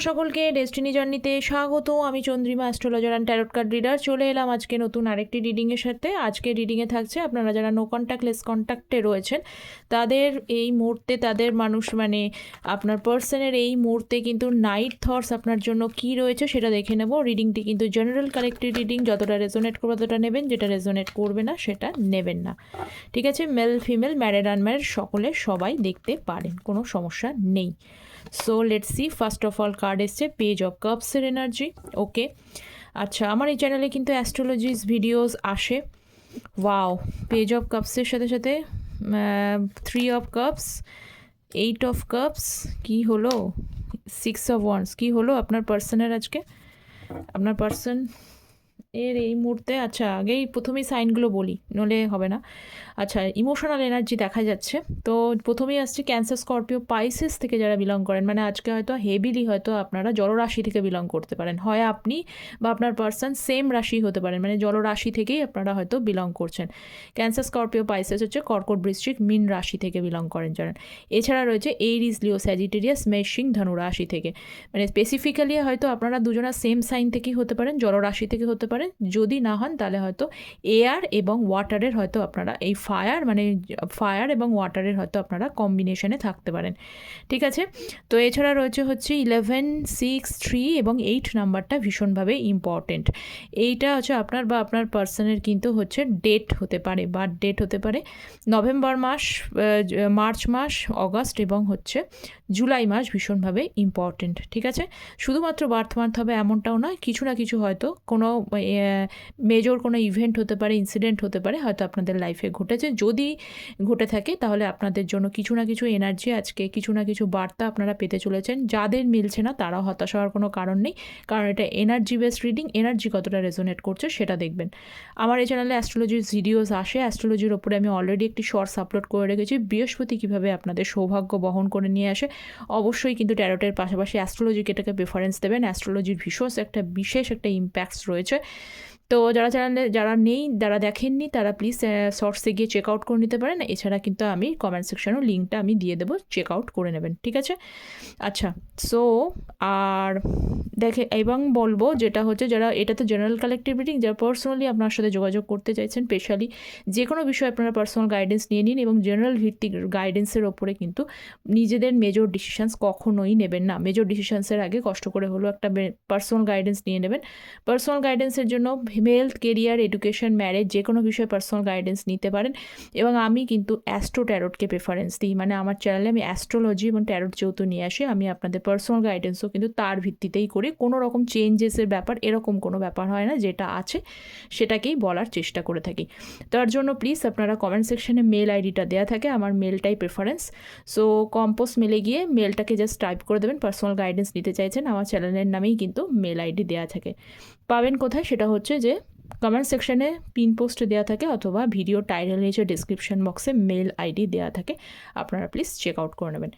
সকলকে ডেস্টিনি জার্নিতে স্বাগত। আমি Chandrima, astrologer and tarot card reader. চলে এলাম আজকে নতুন আরেকটি রিডিংয়ের সাথে। আজকে রিডিংয়ে থাকছে আপনারা যারা নো কন্ট্যাক্ট লেস কন্ট্যাক্টে রয়েছেন তাদের এই মুহূর্তে তাদের মানুষ আপনার পার্সনের এই মুহূর্তে কিন্তু নাইট থটস আপনার জন্য কি রয়েছে সেটা দেখে নেব। রিডিংটি কিন্তু জেনারেল কালেক্টিভ রিডিং, যতটা রেজোনেট করবে ততটা নেবেন, যেটা রেজোনেট করবে না সেটা নেবেন না। ঠিক আছে? মেল ফিমেল, ম্যারিড আনম্যারিড সকলে সবাই দেখতে পারেন, কোনো সমস্যা নেই। So let's see. First of all card এসছে পেজ অফ কাপসের এনার্জি। ওকে, আচ্ছা, আমার এই চ্যানেলে কিন্তু অ্যাস্ট্রোলজিস ভিডিওস আসে। ওয়াও, পেজ অফ কাপসের সাথে সাথে 3 অফ কাপস, 8 অফ কাপস, কি হলো 6 অফ ওয়ান্স, কি হলো আপনার পার্সনের আজকে? আপনার পার্সন এর এই মুহূর্তে, আচ্ছা আগেই প্রথমেই সাইনগুলো বলি, নলে হবে না। আচ্ছা, ইমোশনাল এনার্জি দেখা যাচ্ছে। তো প্রথমেই আসছে ক্যান্সার, স্করপিও, পাইসেস থেকে যারা বিলং করেন, আজকে হয়তো হেভিলি হয়তো আপনারা জলরাশি থেকে বিলং করতে পারেন। হয় আপনি বা আপনার পার্সন সেম রাশি হতে পারেন, জলরাশি থেকেই আপনারা হয়তো বিলং করছেন। ক্যান্সার, স্করপিও, পাইসেস হচ্ছে কর্কট, বৃশ্চিক, মীন রাশি থেকে বিলং করেন যারা। এছাড়া রয়েছে এরিস, লিও, স্যাজিটেরিয়াস, মেষ, সিংহ, ধনু রাশি থেকে। স্পেসিফিক্যালি হয়তো আপনারা দুজনা সেম সাইন থেকেই হতে পারেন, জলরাশি থেকে হতে পারেন। যদি না হন তাহলে হয়তো এয়ার এবং ওয়াটারের হয়তো আপনারা এই ফায়ার এবং ওয়াটারের হয়তো আপনারা কম্বিনেশনে থাকতে পারেন। ঠিক আছে? তো এছাড়া রয়েছে হচ্ছে 11, 6, 3 এবং 8 নাম্বারটা ভীষণভাবে ইম্পর্টেন্ট। এইটা হচ্ছে আপনার বা আপনার পার্সনের কিন্তু হচ্ছে ডেট হতে পারে, বার্থ ডেট হতে পারে। নভেম্বর মাস, মার্চ মাস, অগাস্ট এবং হচ্ছে জুলাই মাস ভীষণভাবে ইম্পর্টেন্ট। ঠিক আছে? শুধুমাত্র বার্থ মান্থ হবে এমনটাও নয়, কিছু না কিছু হয়তো কোনো মেজর কোনো ইভেন্ট হতে পারে, ইনসিডেন্ট হতে পারে হয়তো আপনাদের লাইফে ঘটেছে। যদি ঘটে থাকে তাহলে আপনাদের জন্য কিছু না কিছু এনার্জি, আজকে কিছু না কিছু বার্তা আপনারা পেতে চলেছেন। যাদের মিলছে না তারাও হতাশ হওয়ার কোনো কারণ নেই, কারণ এটা এনার্জি বেসড রিডিং। এনার্জি কতটা রেজোনেট করছে সেটা দেখবেন। আমার এই চ্যানেলে অ্যাস্ট্রোলজির ভিডিওস আসে। অ্যাস্ট্রোলজির ওপরে আমি অলরেডি একটি শর্টস আপলোড করে রেখেছি, বৃহস্পতি কীভাবে আপনাদের সৌভাগ্য বহন করে নিয়ে আসে। অবশ্যই কিন্তু ট্যারোটের পাশাপাশি অ্যাস্ট্রোলজিকে এটাকে প্রেফারেন্স দেবেন। অ্যাস্ট্রোলজির বিশেষ একটা ইম্প্যাক্টস রয়েছে। তো যারা দেখেননি তারা প্লিজ শর্টসে গিয়ে চেক আউট করে নিতে পারেন। এছাড়া কিন্তু আমি কমেন্ট সেকশনেও লিঙ্কটা আমি দিয়ে দেবো, চেক আউট করে নেবেন। ঠিক আছে? আচ্ছা, সো আর এবং বলবো যেটা হচ্ছে, যারা এটা তো জেনারেল কালেক্টিভ রিডিং, যারা পার্সোনালি আপনার সাথে যোগাযোগ করতে চাইছেন, স্পেশালি যে কোনো বিষয়ে আপনারা পার্সোনাল গাইডেন্স নিয়ে নিন, এবং জেনারেল ভিত্তিক গাইডেন্সের ওপরে কিন্তু নিজেদের মেজর ডিসিশানস কখনোই নেবেন না। মেজর ডিসিশানসের আগে কষ্ট করে হলো একটা পার্সোনাল গাইডেন্স নিয়ে নেবেন। পার্সোনাল গাইডেন্সের জন্য হেলথ, কেরিয়ার, এডুকেশন, ম্যারেজ যে কোনো বিষয়ে পার্সোনাল গাইডেন্স নিতে পারেন। এবং আমি কিন্তু অ্যাস্ট্রো ট্যারোটকে প্রেফারেন্স দিই, আমার চ্যানেলে আমি অ্যাস্ট্রোলজি এবং ট্যারোট যেহেতু নিয়ে আসি, আমি আপনাদের পার্সোনাল গাইডেন্সও কিন্তু তার ভিত্তিতেই করি। কোনো রকম চেঞ্জেসের ব্যাপার এরকম কোনো ব্যাপার হয় না, যেটা আছে সেটাকেই বলার চেষ্টা করে থাকি। তার জন্য প্লিজ আপনারা কমেন্ট সেকশনে মেল আইডিটা দেওয়া থাকে, আমার মেলটাই প্রেফারেন্স। সো কম্পোস্ট মেলে গিয়ে মেলটাকে জাস্ট টাইপ করে দেবেন, পার্সোনাল গাইডেন্স নিতে চাইছেন, আমার চ্যানেলের নামেই কিন্তু মেল আইডি দেওয়া থাকে। পাবেন কোথায়? সেটা হচ্ছে যে কমেন্ট সেকশনে পিন পোস্ট দেওয়া থাকে, অথবা ভিডিও টাইটেল নিচে ডিসক্রিপশন বক্সে মেল আইডি দেওয়া থাকে, আপনারা প্লিজ চেক আউট করে নেবেন।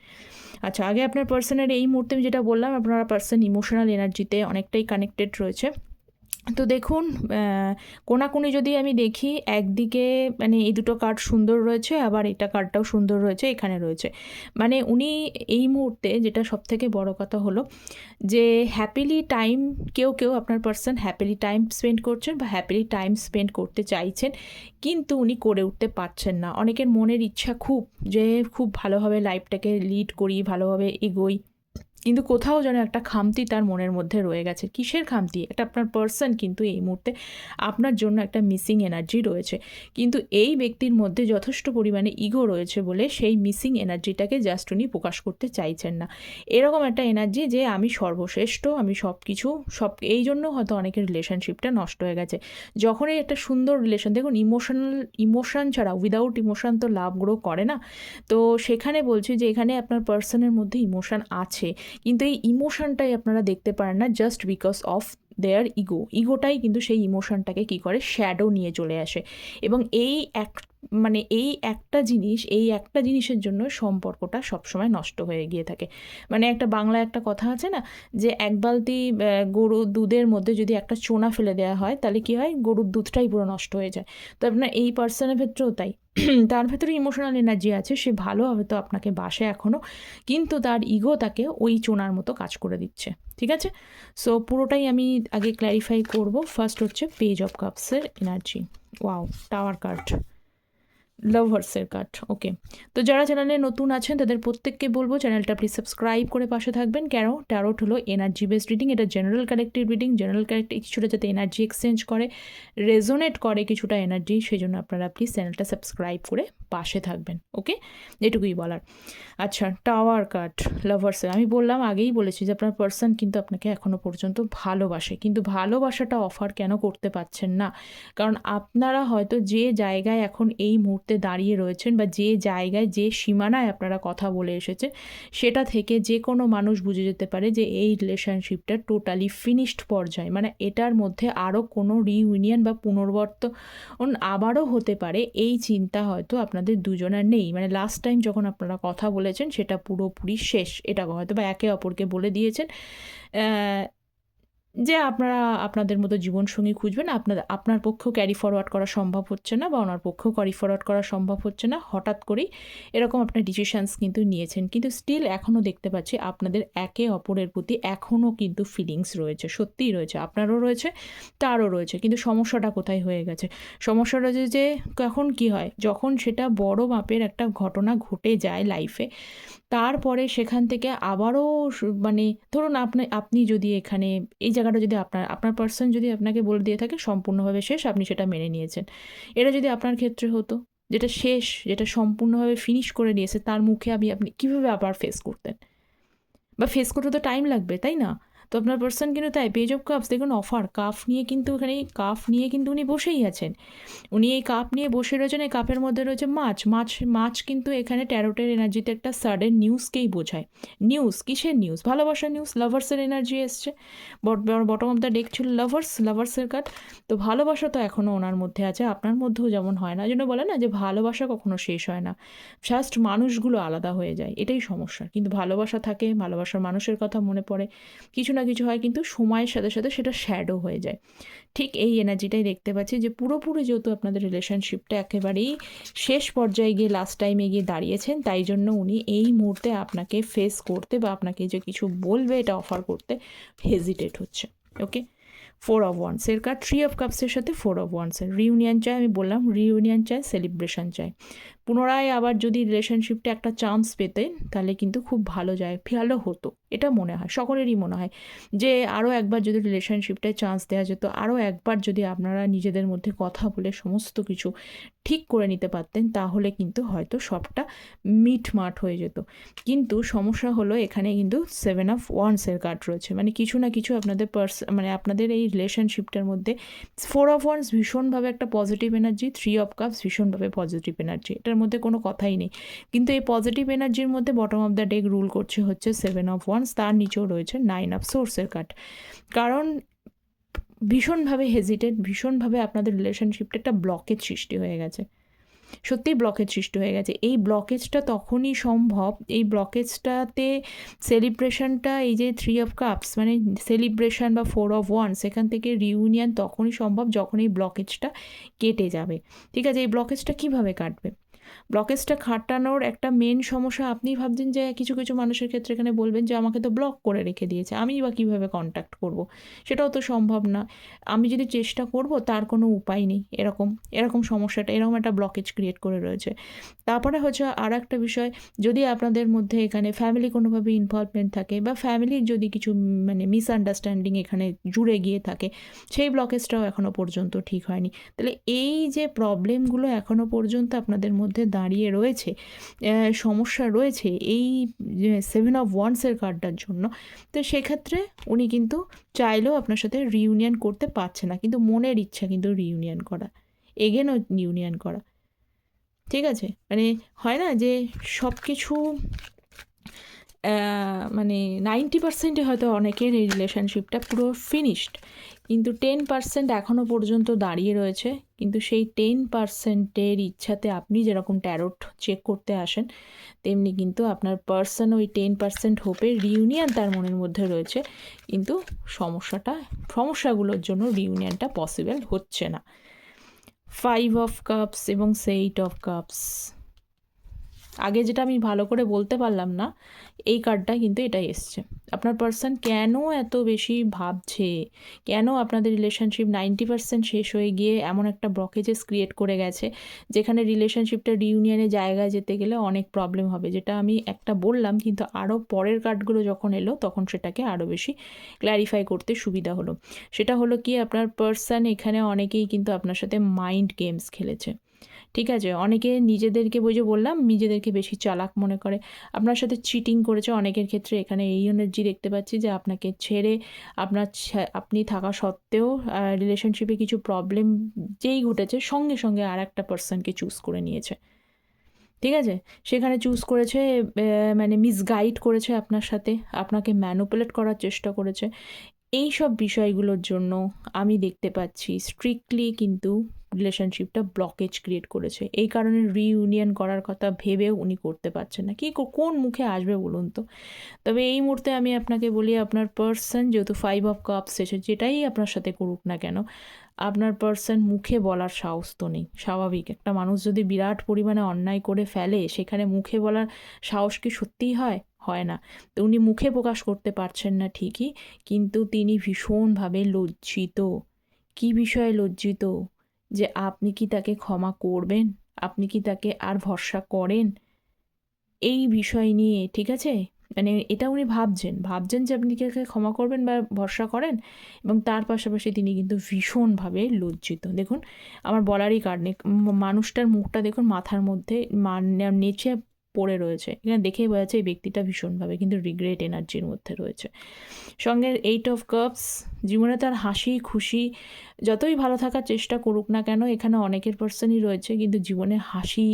আচ্ছা, আগে আপনার পার্সনের এই মুহূর্তে আমি যেটা বললাম, আপনার পার্সন ইমোশনাল এনার্জিতে অনেকটাই কানেক্টেড রয়েছে। তো দেখুন, কোনাকুনি যদি আমি দেখি, একদিকে এই দুটো কার্ড সুন্দর রয়েছে, আবার এটা কার্ডটাও সুন্দর রয়েছে, এখানে রয়েছে। উনি এই মুহূর্তে যেটা সবথেকে বড় কথা হলো যে হ্যাপিলি টাইম, কেউ আপনার পার্সন হ্যাপিলি টাইম স্পেন্ড করছেন বা হ্যাপিলি টাইম স্পেন্ড করতে চাইছেন, কিন্তু উনি করে উঠতে পারছেন না। অনেকের মনের ইচ্ছা খুব, যে খুব ভালোভাবে লাইফটাকে লিড করি, ভালোভাবে এগোই, কিন্তু কোথাও যেন একটা খামতি তার মনের মধ্যে রয়ে গেছে। কিসের খামতি? এটা আপনার পার্সন কিন্তু এই মুহূর্তে আপনার জন্য একটা মিসিং এনার্জি রয়েছে, কিন্তু এই ব্যক্তির মধ্যে যথেষ্ট পরিমাণে ইগো রয়েছে বলে সেই মিসিং এনার্জিটাকে জাস্ট উনি প্রকাশ করতে চাইছেন না। এরকম একটা এনার্জি যে আমি সর্বশ্রেষ্ঠ, আমি এই জন্য হয়তো অনেকের রিলেশনশিপটা নষ্ট হয়ে গেছে। যখনই একটা সুন্দর রিলেশন, দেখুন ইমোশন ছাড়া, উইদাউট ইমোশন তো লাভ গ্রো করে না। তো সেখানে বলছি যে এখানে আপনার পার্সনের মধ্যে ইমোশন আছে, কিন্তু এই ইমোশনটাই আপনারা দেখতে পারেন না, জাস্ট বিকজ অফ দেয়ার ইগোটাই কিন্তু সেই ইমোশনটাকে কী করে, শ্যাডো নিয়ে চলে আসে। এবং এই মানে এই একটা জিনিসের জন্য সম্পর্কটা সবসময় নষ্ট হয়ে গিয়ে থাকে। মানে একটা বাংলায় একটা কথা আছে না, যে এক বালতি গরুর দুধের মধ্যে যদি একটা চোনা ফেলে দেওয়া হয় তাহলে কি হয়, গরুর দুধটাই পুরো নষ্ট হয়ে যায়। তো আপনার এই পার্সনের ক্ষেত্রেও তাই। তার ভেতরে ইমোশনাল এনার্জি আছে, সে ভালো হয়তো আপনাকে বাসে এখনও, কিন্তু তার ইগো তাকে ওই চোনার মতো কাজ করে দিচ্ছে। ঠিক আছে, সো পুরোটাই আমি আগে ক্ল্যারিফাই করব। ফার্স্ট হচ্ছে পেজ অফ কাপসের এনার্জি। ওয়াও, টাওয়ার কার্ড, লাভার্সের কার্ড। ওকে, তো যারা চ্যানেলে নতুন আছেন তাদের প্রত্যেককে বলবো চ্যানেলটা প্লিজ সাবস্ক্রাইব করে পাশে থাকবেন। কেন, ট্যারোট হলো এনার্জি বেসড রিডিং, এটা general collective reading. General collective কিছুটা যাতে এনার্জি এক্সচেঞ্জ করে, রেজোনেট করে কিছুটা এনার্জি, সেই জন্য আপনারা প্লিজ চ্যানেলটা সাবস্ক্রাইব করে পাশে থাকবেন। ওকে, এটুকুই বলার। আচ্ছা, টাওয়ার কার্ড, লাভার্সের। আমি বললাম, আগেই বলেছি যে আপনার পার্সন কিন্তু আপনাকে এখনও পর্যন্ত ভালোবাসে, কিন্তু ভালোবাসাটা অফার কেন করতে পারছেন না? কারণ আপনারা হয়তো যে জায়গায় এখন এই মুহূর্তে দাঁড়িয়ে রয়েছেন, বা যে জায়গায়, যে সীমানায় আপনারা কথা বলে এসেছে, সেটা থেকে যে কোনো মানুষ বুঝে যেতে পারে যে এই রিলেশনশিপটা টোটালি ফিনিশড পর্যায়ে। মানে এটার মধ্যে আরও কোনো রিইউনিয়ন বা পুনর্বর্তন আবারও হতে পারে, এই চিন্তা হয়তো আপনাদের দুজনের নেই। মানে লাস্ট টাইম যখন আপনারা কথা বলেছেন সেটা পুরোপুরি শেষ, এটা হয়তো বা একে অপরকে বলে দিয়েছেন যে আপনারা আপনাদের মতো জীবনসঙ্গী খুঁজবেন। আপনার পক্ষেও ক্যারি ফরওয়ার্ড করা সম্ভব হচ্ছে না, বা ওনার পক্ষেও ক্যারি ফরওয়ার্ড করা সম্ভব হচ্ছে না। হঠাৎ করেই এরকম আপনার ডিসিশানস কিন্তু নিয়েছেন, কিন্তু স্টিল এখনও দেখতে পাচ্ছি আপনাদের একে অপরের প্রতি এখনও কিন্তু ফিলিংস রয়েছে, সত্যিই রয়েছে, আপনারও রয়েছে, তারও রয়েছে। কিন্তু সমস্যাটা কোথায় হয়ে গেছে? সমস্যাটা হচ্ছে যে কখন কী হয়, যখন সেটা বড় মাপের একটা ঘটনা ঘটে যায় লাইফে, তারপরে সেখান থেকে আবারও মানে ধরুন আপনি যদি এখানে এই জায়গাটা যদি আপনার পার্সন যদি আপনাকে বলে দিয়ে থাকে সম্পূর্ণভাবে শেষ, আপনি সেটা মেনে নিয়েছেন। এটা যদি আপনার ক্ষেত্রে হতো, যেটা শেষ, যেটা সম্পূর্ণভাবে ফিনিশ করে দিয়েছে, তার মুখে আপনি কীভাবে আবার ফেস করতেন? বা ফেস করতে তো টাইম লাগবে, তাই না? তো আপনার পার্সন কিন্তু তাই পেজ অফ কাপস, দেখুন অফার কাপ নিয়ে কিন্তু এখানে কাপ নিয়ে কিন্তু উনি বসেই আছেন। উনি এই কাপ নিয়ে বসে রয়েছেন, এই কাপের মধ্যে রয়েছে মাছ কিন্তু এখানে ট্যারোটের এনার্জিতে একটা সাডেন নিউজকেই বোঝায়। নিউজ, কিসের নিউজ? ভালোবাসার নিউজ। লাভার্সের এনার্জি এসছে, বটম অফ দ্য ডেক ছিল লাভার্সের কার্ড। তো ভালোবাসা তো এখনও ওনার মধ্যে আছে, আপনার মধ্যেও যেমন হয় না, জন্য বলে না যে ভালোবাসা কখনো শেষ হয় না, জাস্ট মানুষগুলো আলাদা হয়ে যায়, এটাই সমস্যা। কিন্তু ভালোবাসা থাকে, ভালোবাসার মানুষের কথা মনে পড়ে, কিছু না কিছু হয়, কিন্তু সময়ের সাথে সাথে সেটা শ্যাডো হয়ে যায়। ঠিক এই এনার্জিটাই দেখতে পাচ্ছি, যে পুরোপুরি যেহেতু আপনাদের রিলেশনশিপটা একেবারেই শেষ পর্যায়ে গিয়ে লাস্ট টাইমে গিয়ে দাঁড়িয়েছেন, তাই জন্য উনি এই মুহূর্তে আপনাকে ফেস করতে বা আপনাকে যে কিছু বলবে এটা অফার করতে হেজিটেট হচ্ছে। ওকে, 4 অফ ওয়ান্সের কার্ড, 3 অফ কাপসের সাথে 4 অফ ওয়ান্সের। রিউনিয়ন চায়, আমি বললাম রিউনিয়ন চায়, সেলিব্রেশন চায়। পুনরায় আবার যদি রিলেশনশিপটা একটা চান্স পেতেন তাহলে কিন্তু খুব ভালো হতো, এটা মনে হয়, সকলেরই মনে হয় যে আরও একবার যদি রিলেশনশিপটায় চান্স দেওয়া যেত, আরও একবার যদি আপনারা নিজেদের মধ্যে কথা বলে সমস্ত কিছু ঠিক করে নিতে পারতেন, তাহলে কিন্তু হয়তো সবটা মিটমাট হয়ে যেত। কিন্তু সমস্যা হলো এখানে কিন্তু 7 অফ ওয়ান্সের কার্ড রয়েছে, মানে কিছু না কিছু আপনাদের মানে আপনাদের এই রিলেশনশিপটার মধ্যে 4 অফ ওয়ান্স ভীষণভাবে একটা পজিটিভ এনার্জি, 3 অফ কাপস ভীষণভাবে পজিটিভ এনার্জি, এটার মধ্যে কোনো কথাই নেই। কিন্তু এই পজিটিভ এনার্জির মধ্যে bottom of the deck rule করছে হচ্ছে 7 অফ ওয়ান্স, তার নিচেও রয়েছে 9 অফ সোর্সের কার্ড। কারণ ভীষণভাবে হেজিটেড, ভীষণভাবে আপনাদের রিলেশনশিপটা একটা ব্লকেজ সৃষ্টি হয়ে গেছে, সত্যিই ব্লকেজ সৃষ্টি হয়ে গেছে। এই ব্লকেজটা তখনই সম্ভব, এই ব্লকেজটাতে সেলিব্রেশনটা, এই যে 3 অফ কাপস মানে সেলিব্রেশন বা 4 অফ ওয়ান্স, সেখান থেকে রিউনিয়ন তখনই সম্ভব যখন এই ব্লকেজটা কেটে যাবে। ঠিক আছে, এই ব্লকেজটা কীভাবে কাটবে? ব্লকেজটা কাটানোর একটা মেন সমস্যা, আপনি ভাবছেন যে কিছু কিছু মানুষের ক্ষেত্রে এখানে বলবেন যে আমাকে তো ব্লক করে রেখে দিয়েছে, আমি বা কীভাবে কন্ট্যাক্ট করব? সেটাও তো সম্ভব না, আমি যদি চেষ্টা করব তার কোনো উপায় নেই, এরকম সমস্যাটা, এরকম একটা ব্লকেজ ক্রিয়েট করে রয়েছে। তারপরে হচ্ছে আরও একটা বিষয়, যদি আপনাদের মধ্যে এখানে ফ্যামিলি কোনোভাবে ইনভলভমেন্ট থাকে, বা ফ্যামিলির যদি কিছু মানে মিসআন্ডারস্ট্যান্ডিং এখানে জুড়ে গিয়ে থাকে, সেই ব্লকেজটাও এখনও পর্যন্ত ঠিক হয়নি। তাহলে এই যে প্রবলেমগুলো এখনও পর্যন্ত আপনাদের মধ্যে দাঁড়িয়ে রয়েছে, সমস্যা রয়েছে এই 7 অফ ওয়ান্সের কার্ডটার জন্য, তো সেক্ষেত্রে উনি কিন্তু চাইলেও আপনার সাথে রিউনিয়ন করতে পারছে না, কিন্তু মনের ইচ্ছা কিন্তু রিউনিয়ন করা, এগেনও ইউনিয়ন করা। ঠিক আছে, মানে হয় না যে সব কিছু মানে 90% হয়তো অনেকের এই রিলেশনশিপটা পুরো ফিনিশড, কিন্তু 10% এখনও পর্যন্ত দাঁড়িয়ে রয়েছে। কিন্তু সেই 10%-এর ইচ্ছাতে আপনি যেরকম ট্যারোট চেক করতে আসেন, তেমনি কিন্তু আপনার পার্সন ওই 10% হোপে রিউনিয়ন তার মনের মধ্যে রয়েছে, কিন্তু সমস্যাগুলোর জন্য রিউনিয়নটা পসিবল হচ্ছে না। 5 অফ কাপস এবং 8 অফ কাপস, আগে যেটা আমি ভালো করে বলতে পারলাম না, এই কার্ডটা কিন্তু এটাই এসছে। আপনার পার্সন কেন এত বেশি ভাবছে, কেন আপনাদের রিলেশনশিপ 90% শেষ হয়ে গিয়ে এমন একটা ব্লকেজেস ক্রিয়েট করে গেছে, যেখানে রিলেশনশিপটা রিউনিয়নের জায়গায় যেতে গেলে অনেক প্রবলেম হবে, যেটা আমি একটা বললাম, কিন্তু আরও পরের কার্ডগুলো যখন এলো তখন সেটাকে আরও বেশি ক্ল্যারিফাই করতে সুবিধা হলো। সেটা হলো কি, আপনার পার্সন এখানে অনেকেই কিন্তু আপনার সাথে মাইন্ড গেমস খেলেছে। ঠিক আছে, অনেকে নিজেদেরকে বললাম নিজেদেরকে বেশি চালাক মনে করে, আপনার সাথে চিটিং করেছে। অনেকের ক্ষেত্রে এখানে এই এনার্জি দেখতে পাচ্ছি যে আপনাকে ছেড়ে আপনি থাকা সত্ত্বেও রিলেশনশিপে কিছু প্রবলেম যেই ঘটেছে সঙ্গে সঙ্গে আর একটা পার্সনকে চুজ করে নিয়েছে। ঠিক আছে, সেখানে চুজ করেছে, মানে মিসগাইড করেছে আপনার সাথে, আপনাকে ম্যানুপুলেট করার চেষ্টা করেছে। এই সব বিষয়গুলোর জন্য আমি দেখতে পাচ্ছি স্ট্রিক্টলি কিন্তু রিলেশনশিপটা ব্লকেজ ক্রিয়েট করেছে। এই কারণে রিইউনিয়ন করার কথা ভেবেও উনি করতে পারছেন না। কোন মুখে আসবে বলুন তো? তবে এই মুহূর্তে আমি আপনাকে বলি, আপনার পার্সন যেহেতু 5 অফ কাপস এসে, যেটাই আপনার সাথে করুক না কেন, আপনার পার্সন মুখে বলার সাহস তো নেই। স্বাভাবিক, একটা মানুষ যদি বিরাট পরিমাণে অন্যায় করে ফেলে, সেখানে মুখে বলার সাহস কি সত্যিই হয় না। তো উনি মুখে প্রকাশ করতে পারছেন না ঠিকই, কিন্তু তিনি ভীষণভাবে লজ্জিত। কী বিষয়ে লজ্জিত? যে আপনি কি তাকে ক্ষমা করবেন, আপনি কি তাকে আর ভরসা করেন, এই বিষয় নিয়ে। ঠিক আছে, মানে এটা উনি ভাবছেন যে আপনি তাকে ক্ষমা করবেন বা ভরসা করেন, এবং তার পাশাপাশি তিনি কিন্তু ভীষণভাবে লজ্জিত। দেখুন, আমার বলারই কারণ নেই, মানুষটার মুখটা দেখুন, মাথার মধ্যে নেচে পড়ে রয়েছে। এখানে দেখেই বোঝা যাচ্ছে এই ব্যক্তিটা ভীষণভাবে কিন্তু রিগ্রেট এনার্জির মধ্যে রয়েছে। সঙ্গে 8 অফ কাপস, জীবনে তার হাসি খুশি, যতই ভালো থাকার চেষ্টা করুক না কেন, এখানে অনেকের পার্সনই রয়েছে কিন্তু জীবনে হাসি,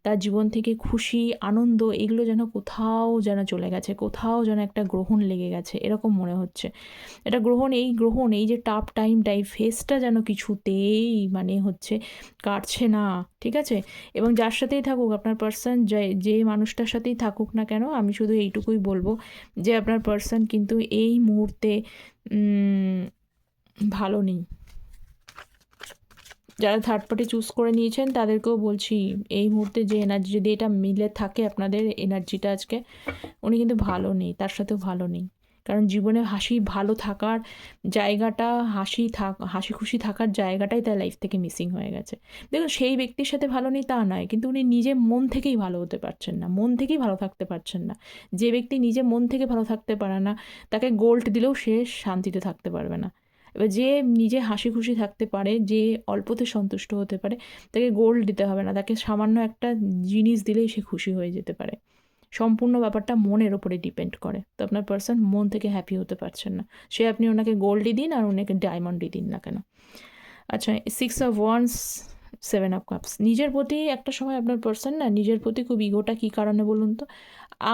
তার জীবন থেকে খুশি আনন্দ, এগুলো যেন কোথাও যেন চলে গেছে, কোথাও যেন একটা গ্রহণ লেগে গেছে, এরকম মনে হচ্ছে। এটা গ্রহণ, এই যে টাফ টাইম ফেসটা যেন কিছুতেই মানে হচ্ছে কাটছে না। ঠিক আছে, এবং যার সাথেই থাকুক আপনার পার্সন, যে মানুষটার সাথেই থাকুক না কেন, আমি শুধু এইটুকুই বলবো যে আপনার পার্সন কিন্তু এই মুহূর্তে ভালো নেই। যারা থার্ড পার্টি চুজ করে নিয়েছেন তাদেরকেও বলছি, এই মুহূর্তে যে এনার্জি, যদি এটা মিলে থাকে আপনাদের এনার্জিটা আজকে, উনি কিন্তু ভালো নেই, তার সাথেও ভালো নেই। কারণ জীবনে ভালো থাকার জায়গাটা, হাসি খুশি থাকার জায়গাটাই তার লাইফ থেকে মিসিং হয়ে গেছে। দেখুন, সেই ব্যক্তির সাথে ভালো নেই তা নয়, কিন্তু উনি নিজে মন থেকেই ভালো হতে পারছেন না, মন থেকেই ভালো থাকতে পারছেন না। যে ব্যক্তি নিজে মন থেকে ভালো থাকতে পারে না, তাকে গোল্ড দিলেও সে শান্তিতে থাকতে পারবে না। এবার যে নিজে হাসি খুশি থাকতে পারে, যে অল্পতে সন্তুষ্ট হতে পারে, তাকে গোল্ড দিতে হবে না, তাকে সামান্য একটা জিনিস দিলেই সে খুশি হয়ে যেতে পারে। সম্পূর্ণ ব্যাপারটা মনের ওপরে ডিপেন্ড করে। তো আপনার পার্সন মন থেকে হ্যাপি হতে পারছেন না, সে আপনি ওনাকে গোল্ডই দিন আর ওনাকে ডায়মন্ডই দিন না কেন। আচ্ছা, 6 অফ ওয়ান্স, 7 অফ কাপস, নিজের প্রতি একটা সময় আপনার পার্সন না নিজের প্রতি খুব ইগোটা কী কারণে বলুন তো?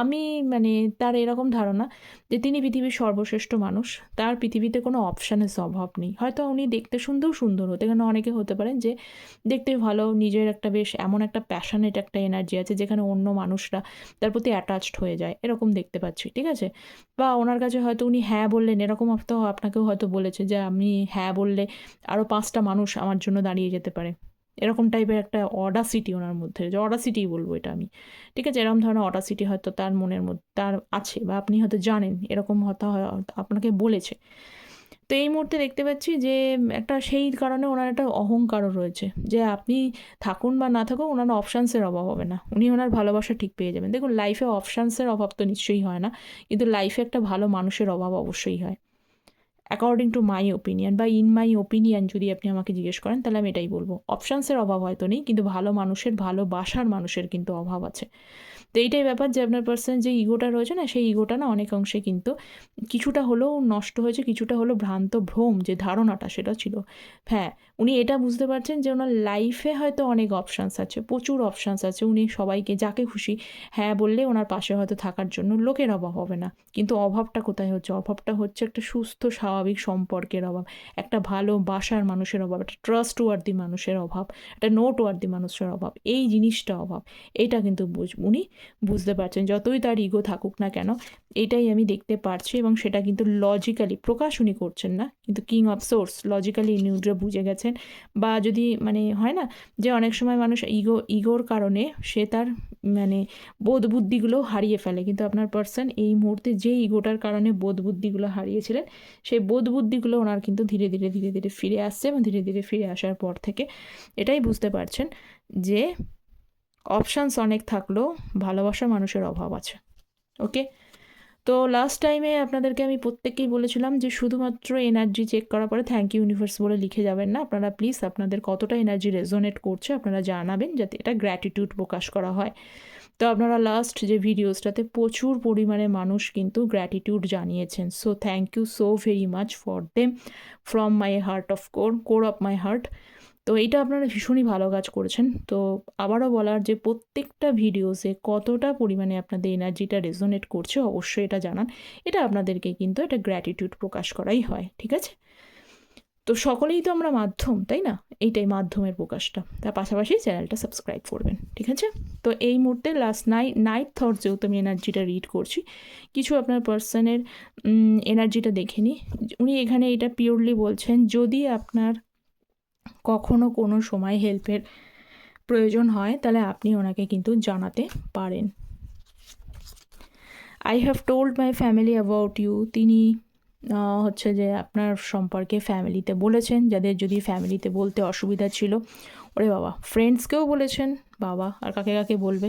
আমি মানে তার এরকম ধারণা যে তিনি পৃথিবীর সর্বশ্রেষ্ঠ মানুষ, তার পৃথিবীতে কোনো অপশানের অভাব নেই। হয়তো উনি দেখতে সুন্দর হতে, কেন অনেকে হতে পারেন যে দেখতে ভালো, নিজের একটা বেশ এমন একটা প্যাশনেট একটা এনার্জি আছে যেখানে অন্য মানুষরা তার প্রতি অ্যাটাচড হয়ে যায়, এরকম দেখতে পাচ্ছি। ঠিক আছে, বা ওনার কাছে হয়তো উনি হ্যাঁ বললেন, এরকম তো আপনাকেও হয়তো বলেছে যে আমি হ্যাঁ বললে আরও 5টা মানুষ আমার জন্য দাঁড়িয়ে যেতে পারে, এরকম টাইপের একটা অডাসিটি ওনার মধ্যে, যে অডাসিটিই বলবো এটা আমি। ঠিক আছে, এরকম ধরনের অডাসিটি হয়তো তার মনের মধ্যে তার আছে, বা আপনি হয়তো জানেন, এরকম হয়তো আপনাকে বলেছে। তো এই মুহূর্তে দেখতে পাচ্ছি যে একটা সেই কারণে ওনার একটা অহংকারও রয়েছে, যে আপনি থাকুন বা না থাকুন ওনার অপশানসের অভাব হবে না, উনি ওনার ভালোবাসা ঠিক পেয়ে যাবেন। দেখুন, লাইফে অপশানসের অভাব তো নিশ্চয়ই হয় না, কিন্তু লাইফে একটা ভালো মানুষের অভাব অবশ্যই হয়। অ্যাকর্ডিং টু মাই ওপিনিয়ন বা ইন মাই ওপিনিয়ন যদি আপনি আমাকে জিজ্ঞেস করেন, তাহলে আমি এটাই বলবো। অপশানসের অভাব হয়তো নেই, কিন্তু ভালো মানুষের, ভালোবাসার মানুষের কিন্তু অভাব আছে। তো এইটাই ব্যাপার যে আপনার পার্সন যে ইগোটা রয়েছে না, সেই ইগোটা না অনেক অংশে কিন্তু কিছুটা হলেও নষ্ট হয়েছে, কিছুটা হলেও ভ্রম যে ধারণাটা সেটা ছিল। হ্যাঁ, উনি এটা বুঝতে পারছেন যে ওনার লাইফে হয়তো অনেক অপশানস আছে, প্রচুর অপশানস আছে। উনি সবাইকে যাকে খুশি হ্যাঁ বললে ওনার পাশে হয়তো থাকার জন্য লোকের অভাব হবে না। কিন্তু অভাবটা কোথায় হচ্ছে? অভাবটা হচ্ছে একটা সুস্থ স্বাভাবিক সম্পর্কের অভাব, একটা ভালোবাসার মানুষের অভাব, একটা ট্রাস্টওয়ার্দি মানুষের অভাব, একটা নোটওয়ার্দি মানুষের অভাব। এই জিনিসটা অভাব, এইটা কিন্তু উনি বুঝতে পারছেন। যতই তার ইগো থাকুক না কেন, এটাই আমি দেখতে পারছি, এবং সেটা কিন্তু লজিক্যালি প্রকাশ উনি করছেন না, কিন্তু কিং অফ সোর্স লজিক্যালি ইনি বুঝে গেছেন। বা যদি মানে হয় না যে অনেক সময় মানুষ ইগোর কারণে সে তার মানে বোধ বুদ্ধিগুলো হারিয়ে ফেলে, কিন্তু আপনার পার্সন এই মুহূর্তে যে ইগোটার কারণে বোধ বুদ্ধিগুলো হারিয়েছিলেন, সেই বোধ বুদ্ধিগুলো ওনার কিন্তু ধীরে ধীরে ধীরে ধীরে ফিরে আসছে, এবং ধীরে ধীরে ফিরে আসার পর থেকে এটাই বুঝতে পারছেন যে অপশানস অনেক থাকলেও ভালোবাসার মানুষের অভাব আছে। ওকে, তো লাস্ট টাইমে আপনাদেরকে আমি প্রত্যেককেই বলেছিলাম যে শুধুমাত্র এনার্জি চেক করার পরে থ্যাংক ইউ ইউনিভার্স বলে লিখে যাবেন না। আপনারা প্লিজ আপনাদের কতটা এনার্জি রেজোনেট করছে আপনারা জানাবেন, যাতে এটা গ্র্যাটিটিউড প্রকাশ করা হয়। তো আপনারা লাস্ট যে ভিডিওসটাতে প্রচুর পরিমাণে মানুষ কিন্তু গ্র্যাটিটিউড জানিয়েছেন। So thank you so very much for them from my heart of core of my heart. তো এইটা আপনারা ভীষণই ভালো কাজ করেছেন। তো আবারও বলার যে প্রত্যেকটা ভিডিওসে কতটা পরিমাণে আপনাদের এনার্জিটা রেজোনেট করছে অবশ্যই এটা জানান। এটা আপনাদেরকে কিন্তু একটা গ্র্যাটিটিউড প্রকাশ করাই হয়, ঠিক আছে? তো সকলেই তো আমরা মাধ্যম, তাই না? এইটাই মাধ্যমের প্রকাশটা। তার পাশাপাশি চ্যানেলটা সাবস্ক্রাইব করবেন, ঠিক আছে? তো এই মুহূর্তে লাস্ট নাইট থট যেহেতু আমি এনার্জিটা রিড করছি, কিছু আপনার পার্সনের এনার্জিটা দেখে নিই। উনি এখানে এটা পিওরলি বলছেন, যদি আপনার কখনো কোনো সময় হেল্পের প্রয়োজন হয় তাহলে আপনি ওনাকে কিন্তু জানাতে পারেন। I have told my family about you. তিনি হচ্ছে যে আপনার সম্পর্কে ফ্যামিলিতে বলেছেন, যাদের যদি ফ্যামিলিতে বলতে অসুবিধা ছিল। ওরে বাবা, ফ্রেন্ডসকেও বলেছেন, বাবা আর কাকে কাকে বলবে।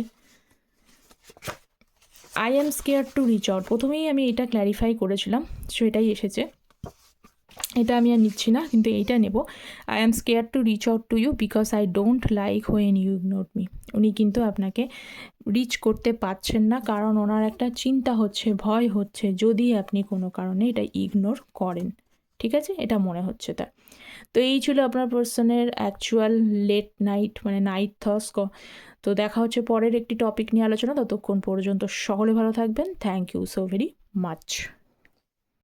I am scare to reach out, প্রথমেই আমি এটা ক্ল্যারিফাই করেছিলাম, সেটাই এসেছে। এটা আমি আর নিচ্ছি না, কিন্তু এইটা নেব। I am scare to reach out to you because I don't like when you ignore me. উনি কিন্তু আপনাকে রিচ করতে পারছেন না, কারণ ওনার একটা চিন্তা হচ্ছে, ভয় হচ্ছে যদি আপনি কোনো কারণে এটা ইগনোর করেন, ঠিক আছে? এটা মনে হচ্ছে তার। তো এই ছিল আপনার পার্সনের অ্যাকচুয়াল লেট নাইট মানে নাইট থটস। তো দেখা হচ্ছে পরের একটি টপিক নিয়ে আলোচনা। ততক্ষণ পর্যন্ত সকলে ভালো থাকবেন। Thank you so very much.